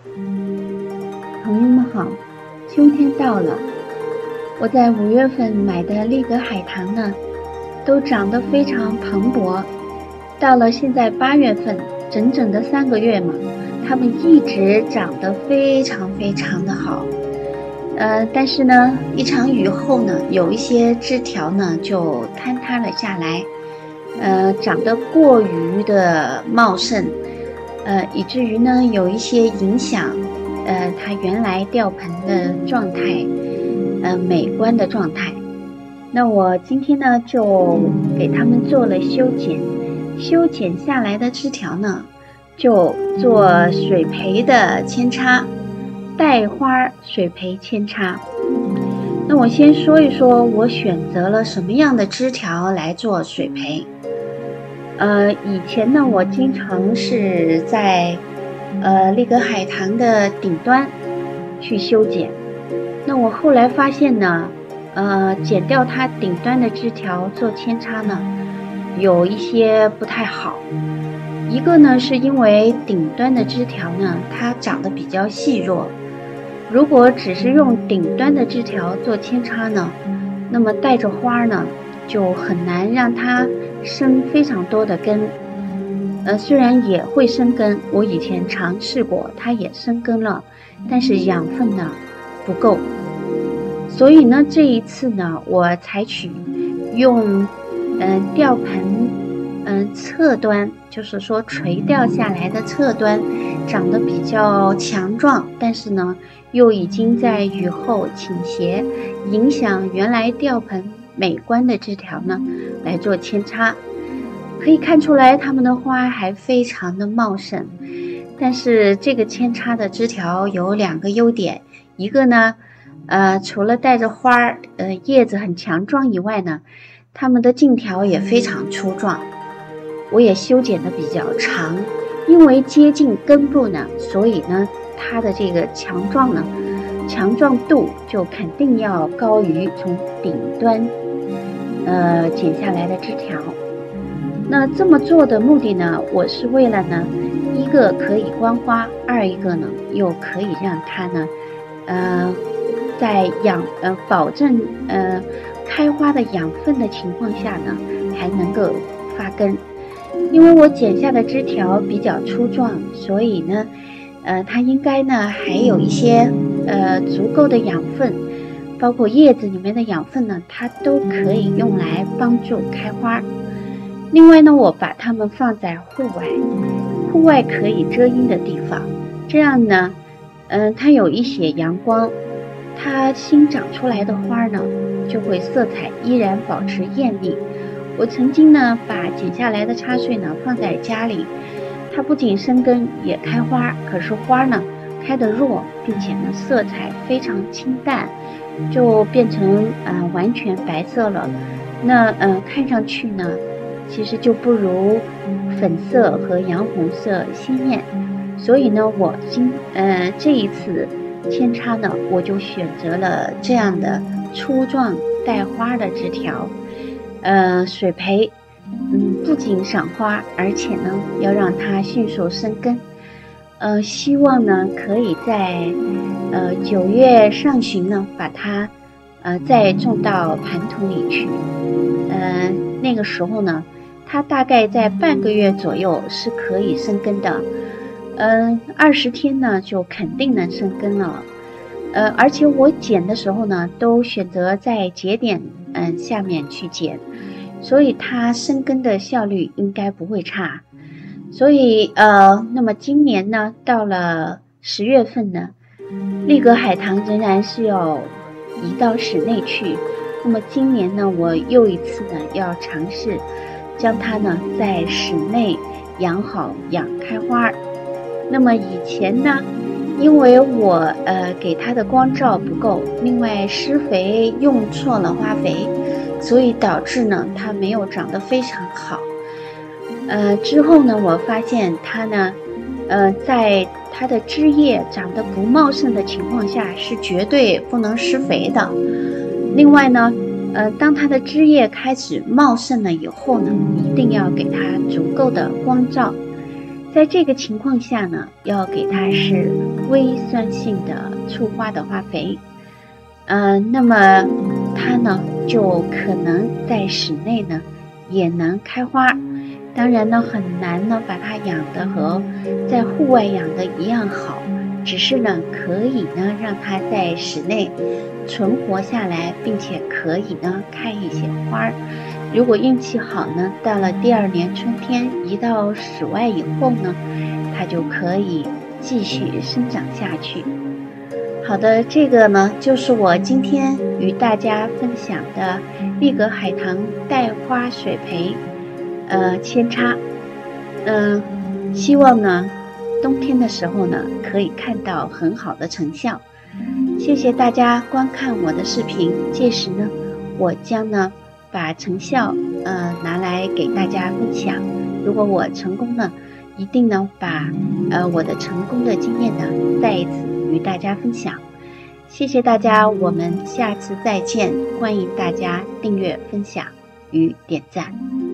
朋友们好，秋天到了，我在5月份买的丽格海棠呢，都长得非常蓬勃。到了现在8月份，整整的3个月嘛，它们一直长得非常非常的好。但是呢，一场雨后呢，有一些枝条呢就坍塌了下来，长得过于的茂盛，以至于呢有一些影响，它原来吊盆的状态，美观的状态。那我今天呢就给它们做了修剪下来的枝条呢，就做水培的扦插，带花水培扦插。那我先说一说我选择了什么样的枝条来做水培。以前呢，我经常是在丽格海棠的顶端去修剪。那我后来发现呢，剪掉它顶端的枝条做扦插呢，有一些不太好。一个呢，是因为顶端的枝条呢，它长得比较细弱。如果只是用顶端的枝条做扦插呢，那么带着花呢，就很难让它生非常多的根。虽然也会生根，我以前尝试过，它也生根了，但是养分呢不够。所以呢，这一次呢，我采取用吊盆侧端，就是说垂吊下来的侧端长得比较强壮，但是呢又已经在雨后倾斜，影响原来吊盆美观的枝条呢来做扦插。可以看出来它们的花还非常的茂盛，但是这个扦插的枝条有2个优点。一个呢除了带着花叶子很强壮以外呢，它们的茎条也非常粗壮。我也修剪的比较长，因为接近根部呢，所以呢它的这个强壮度就肯定要高于从顶端剪下来的枝条。那这么做的目的呢，我是为了呢，一个可以观花，二一个呢又可以让它呢在保证开花的养分的情况下呢，还能够发根。因为我剪下的枝条比较粗壮，所以呢它应该呢还有一些足够的养分，包括叶子里面的养分呢，它都可以用来帮助开花。另外呢，我把它们放在户外可以遮阴的地方，这样呢它有一些阳光，它新长出来的花呢就会色彩依然保持艳丽。我曾经呢把剪下来的插穗呢放在家里，它不仅生根也开花，可是花呢开得弱，并且呢色彩非常清淡，就变成完全白色了。那看上去呢其实就不如粉色和洋红色鲜艳。所以呢我这一次扦插呢，我就选择了这样的粗壮带花的枝条。水培不仅赏花，而且呢要让它迅速生根。希望呢可以在9月上旬呢把它再种到盘土里去。那个时候呢它大概在半个月左右是可以生根的。20天呢就肯定能生根了。而且我剪的时候呢都选择在节点下面去剪，所以它生根的效率应该不会差。所以那么今年呢到了10月份呢，丽格海棠仍然是要移到室内去。那么今年呢我又一次呢要尝试将它呢在室内养好养开花。那么以前呢因为我给它的光照不够，另外施肥用错了花肥，所以导致呢它没有长得非常好。之后呢我发现它呢在它的枝叶长得不茂盛的情况下是绝对不能施肥的。另外呢当它的枝叶开始茂盛了以后呢，一定要给它足够的光照。在这个情况下呢，要给它是微酸性的促花的花肥，那么它呢就可能在室内呢也能开花。当然呢，很难呢把它养得和在户外养的一样好，只是呢可以呢让它在室内存活下来，并且可以呢开一些花。如果运气好呢，到了第2年春天移到室外以后呢，它就可以继续生长下去。好的，这个呢就是我今天与大家分享的丽格海棠带花水培扦插。希望呢冬天的时候呢可以看到很好的成效。谢谢大家观看我的视频，届时呢我将呢把成效拿来给大家分享。如果我成功了，一定呢把我的成功的经验呢再一次与大家分享。谢谢大家，我们下次再见，欢迎大家订阅、分享与点赞。